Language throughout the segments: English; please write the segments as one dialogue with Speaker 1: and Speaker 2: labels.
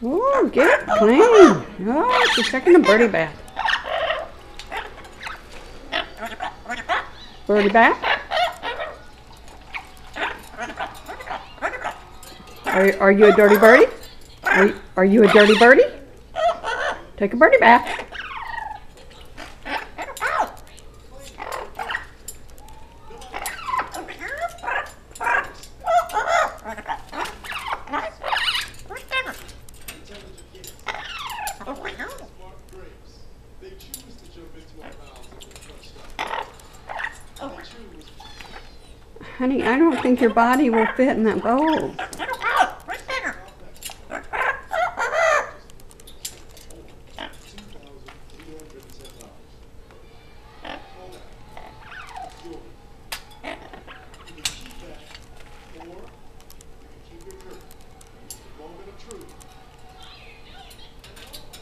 Speaker 1: Oh, get clean. Oh, she's taking a birdie bath. Birdie bath? Are you a dirty birdie? Are you a dirty birdie? Take a birdie bath. Honey, I don't think your body will fit in that bowl.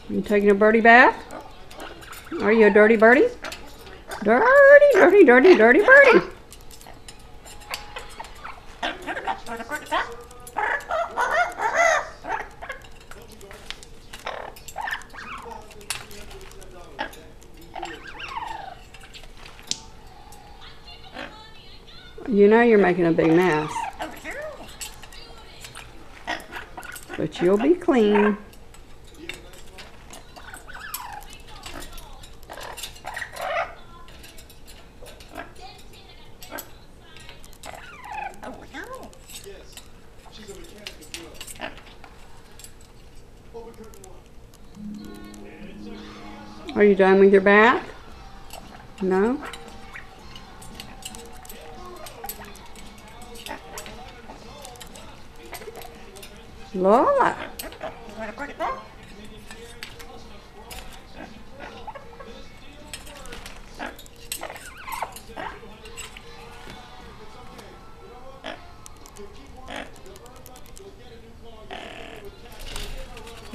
Speaker 1: You taking a birdie bath? Are you a dirty birdie? Dirty, dirty, dirty, dirty birdie. You know you're making a big mess. But you'll be clean. Are you done with your bath? No? Lola.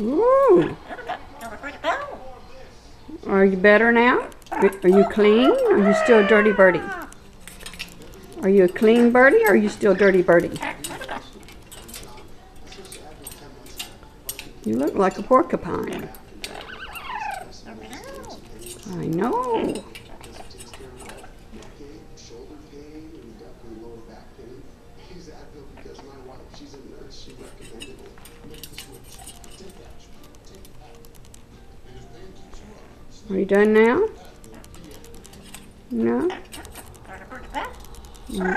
Speaker 1: Ooh. Are you better now? Are you clean? Or are you still a dirty birdie? Are you a clean birdie or are you still a dirty birdie? You look like a porcupine. I know. Are you done now? No? No.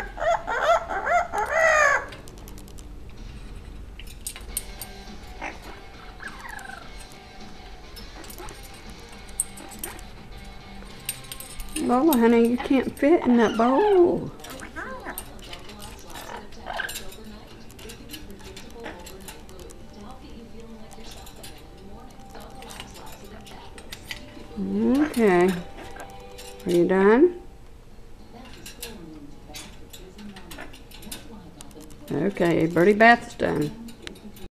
Speaker 1: Lola, honey, you can't fit in that bowl. Okay. Are you done? Okay, birdie bath's done.